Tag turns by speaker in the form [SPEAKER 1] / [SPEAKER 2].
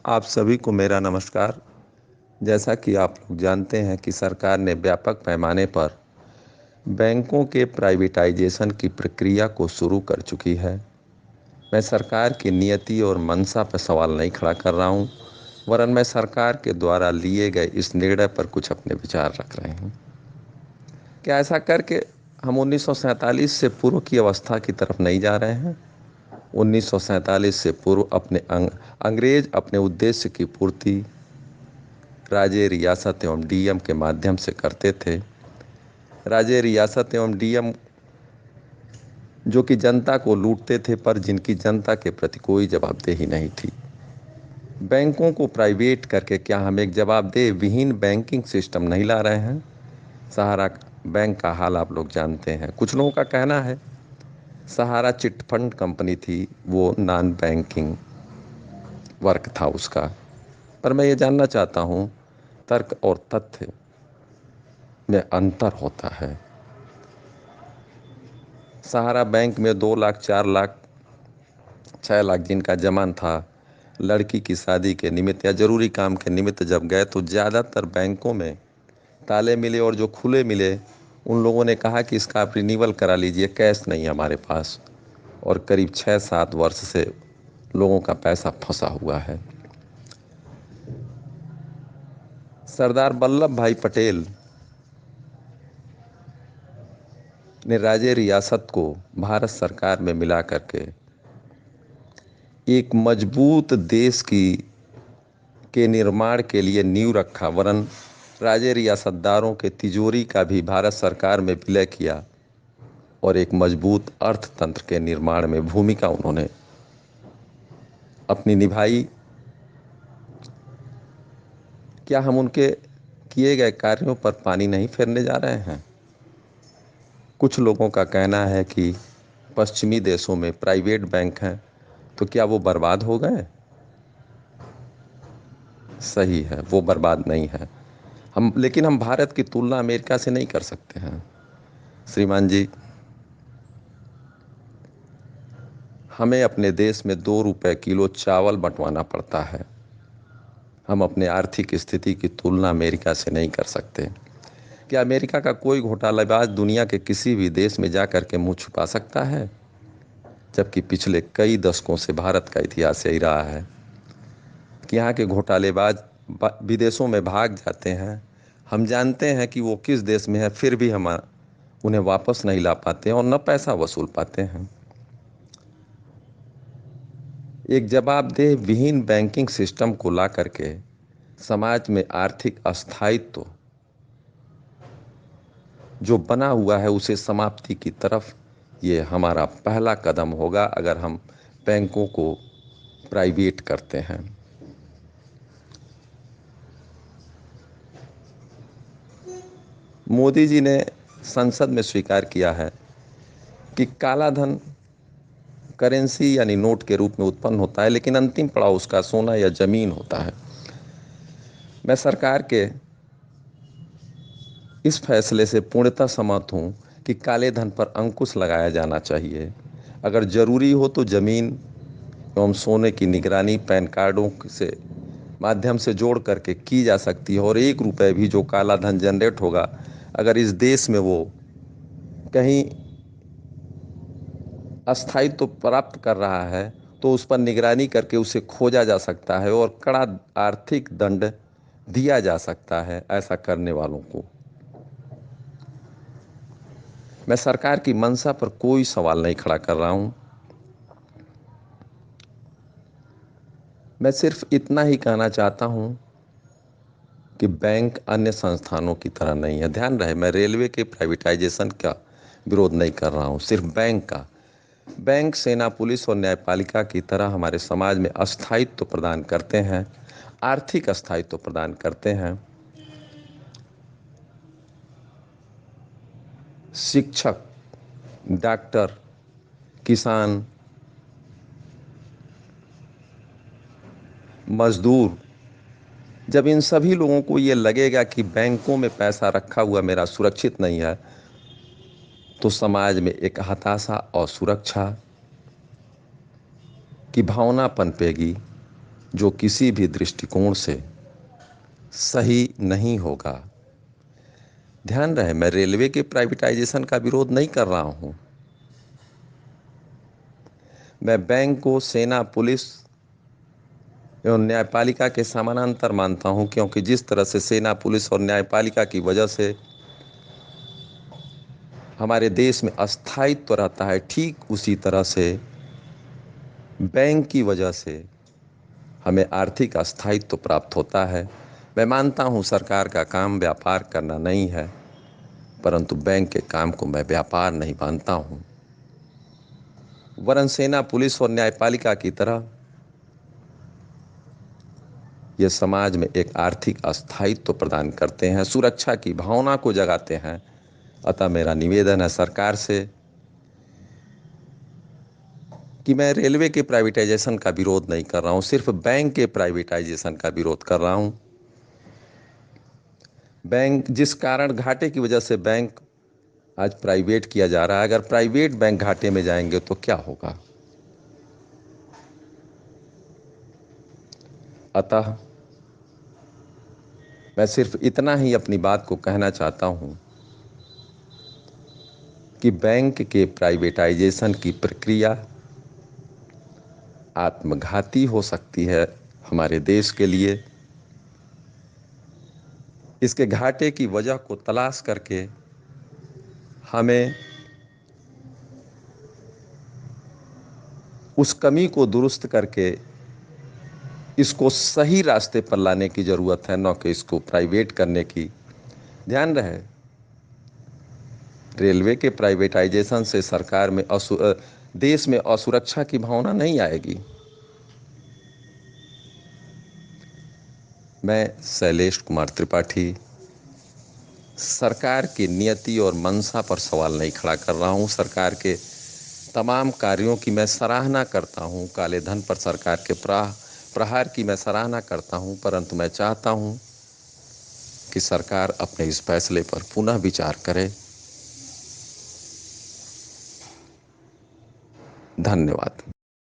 [SPEAKER 1] आप सभी को मेरा नमस्कार। जैसा कि आप लोग जानते हैं कि सरकार ने व्यापक पैमाने पर बैंकों के प्राइवेटाइजेशन की प्रक्रिया को शुरू कर चुकी है। मैं सरकार की नीयति और मंशा पर सवाल नहीं खड़ा कर रहा हूं, वरन मैं सरकार के द्वारा लिए गए इस निर्णय पर कुछ अपने विचार रख रहे हूं। क्या ऐसा करके हम 1947 से पूर्व की अवस्था की तरफ नहीं जा रहे हैं? 1947 से पूर्व अंग्रेज अपने उद्देश्य की पूर्ति राज्य रियासत एवं डीएम के माध्यम से करते थे। राज्य रियासत एवं डीएम जो कि जनता को लूटते थे, पर जिनकी जनता के प्रति कोई जवाबदेही नहीं थी। बैंकों को प्राइवेट करके क्या हम एक जवाबदेह विहीन बैंकिंग सिस्टम नहीं ला रहे हैं? सहारा बैंक का हाल आप लोग जानते हैं। कुछ लोगों का कहना है सहारा चिट फंड कंपनी थी, वो नॉन बैंकिंग वर्क था उसका। पर मैं ये जानना चाहता हूँ, तर्क और तथ्य में अंतर होता है। सहारा बैंक में 2 लाख, 4 लाख, 6 लाख जिनका जमान था, लड़की की शादी के निमित्त या जरूरी काम के निमित्त जब गए तो ज़्यादातर बैंकों में ताले मिले, और जो खुले मिले उन लोगों ने कहा कि इसका आप रिन्यूअल करा लीजिए, कैश नहीं है हमारे पास। और करीब 6-7 वर्ष से लोगों का पैसा फंसा हुआ है। सरदार वल्लभ भाई पटेल ने राज्य रियासत को भारत सरकार में मिला करके एक मजबूत देश की के निर्माण के लिए नींव रखा, वरन राज्य रियासतदारों के तिजोरी का भी भारत सरकार में विलय किया और एक मजबूत अर्थतंत्र के निर्माण में भूमिका उन्होंने अपनी निभाई। क्या हम उनके किए गए कार्यों पर पानी नहीं फेरने जा रहे हैं? कुछ लोगों का कहना है कि पश्चिमी देशों में प्राइवेट बैंक हैं, तो क्या वो बर्बाद हो गए? सही है, वो बर्बाद नहीं है। लेकिन हम भारत की तुलना अमेरिका से नहीं कर सकते हैं श्रीमान जी। हमें अपने देश में 2 रुपए किलो चावल बंटवाना पड़ता है। हम अपने आर्थिक स्थिति की तुलना अमेरिका से नहीं कर सकते। क्या अमेरिका का कोई घोटालाबाज दुनिया के किसी भी देश में जा कर के मुंह छुपा सकता है? जबकि पिछले कई दशकों से भारत का इतिहास यही रहा है कि यहाँ के घोटालेबाज विदेशों में भाग जाते हैं। हम जानते हैं कि वो किस देश में है, फिर भी हम उन्हें वापस नहीं ला पाते हैं और न पैसा वसूल पाते हैं। एक जवाबदेह विहीन बैंकिंग सिस्टम को ला करके समाज में आर्थिक अस्थायित्व जो बना हुआ है उसे समाप्ति की तरफ ये हमारा पहला कदम होगा, अगर हम बैंकों को प्राइवेट करते हैं। मोदी जी ने संसद में स्वीकार किया है कि काला धन करेंसी यानी नोट के रूप में उत्पन्न होता है, लेकिन अंतिम पड़ाव उसका सोना या जमीन होता है। मैं सरकार के इस फैसले से पूर्णतः सहमत हूं कि काले धन पर अंकुश लगाया जाना चाहिए। अगर जरूरी हो तो जमीन एवं सोने की निगरानी पैन कार्डों से माध्यम से जोड़ करके की जा सकती है, और 1 रुपए भी जो काला धन जनरेट होगा, अगर इस देश में वो कहीं अस्थायित्व प्राप्त कर रहा है तो उस पर निगरानी करके उसे खोजा जा सकता है और कड़ा आर्थिक दंड दिया जा सकता है ऐसा करने वालों को। मैं सरकार की मंशा पर कोई सवाल नहीं खड़ा कर रहा हूं। मैं सिर्फ इतना ही कहना चाहता हूं कि बैंक अन्य संस्थानों की तरह नहीं है। ध्यान रहे, मैं रेलवे के प्राइवेटाइजेशन का विरोध नहीं कर रहा हूं, सिर्फ बैंक का। बैंक सेना, पुलिस और न्यायपालिका की तरह हमारे समाज में अस्थायित्व प्रदान करते हैं, आर्थिक अस्थायित्व प्रदान करते हैं। शिक्षक, डॉक्टर, किसान, मजदूर, जब इन सभी लोगों को ये लगेगा कि बैंकों में पैसा रखा हुआ मेरा सुरक्षित नहीं है, तो समाज में एक हताशा और सुरक्षा की भावना पनपेगी जो किसी भी दृष्टिकोण से सही नहीं होगा। ध्यान रहे, मैं रेलवे के प्राइवेटाइजेशन का विरोध नहीं कर रहा हूं। मैं बैंक को सेना, पुलिस एवं न्यायपालिका के समानांतर मानता हूं, क्योंकि जिस तरह से सेना, पुलिस और न्यायपालिका की वजह से हमारे देश में अस्थायित्व रहता है, ठीक उसी तरह से बैंक की वजह से हमें आर्थिक अस्थायित्व प्राप्त होता है। मैं मानता हूं सरकार का काम व्यापार करना नहीं है, परंतु बैंक के काम को मैं व्यापार नहीं मानता हूं। वरन सेना, पुलिस और न्यायपालिका की तरह ये समाज में एक आर्थिक अस्थायित्व प्रदान करते हैं, सुरक्षा की भावना को जगाते हैं। अतः मेरा निवेदन है सरकार से कि मैं रेलवे के प्राइवेटाइजेशन का विरोध नहीं कर रहा हूं, सिर्फ बैंक के प्राइवेटाइजेशन का विरोध कर रहा हूं। बैंक जिस कारण, घाटे की वजह से बैंक आज प्राइवेट किया जा रहा है, अगर प्राइवेट बैंक घाटे में जाएंगे तो क्या होगा। अतः मैं सिर्फ इतना ही अपनी बात को कहना चाहता हूं कि बैंक के प्राइवेटाइजेशन की प्रक्रिया आत्मघाती हो सकती है हमारे देश के लिए। इसके घाटे की वजह को तलाश करके हमें उस कमी को दुरुस्त करके इसको सही रास्ते पर लाने की जरूरत है, न कि इसको प्राइवेट करने की। ध्यान रहे, रेलवे के प्राइवेटाइजेशन से सरकार में देश में असुरक्षा की भावना नहीं आएगी। मैं शैलेश कुमार त्रिपाठी सरकार की नीयति और मंशा पर सवाल नहीं खड़ा कर रहा हूं। सरकार के तमाम कार्यों की मैं सराहना करता हूं, काले धन पर सरकार के प्रहार की मैं सराहना करता हूं, परंतु मैं चाहता हूं कि सरकार अपने इस फैसले पर पुनः विचार करे। धन्यवाद।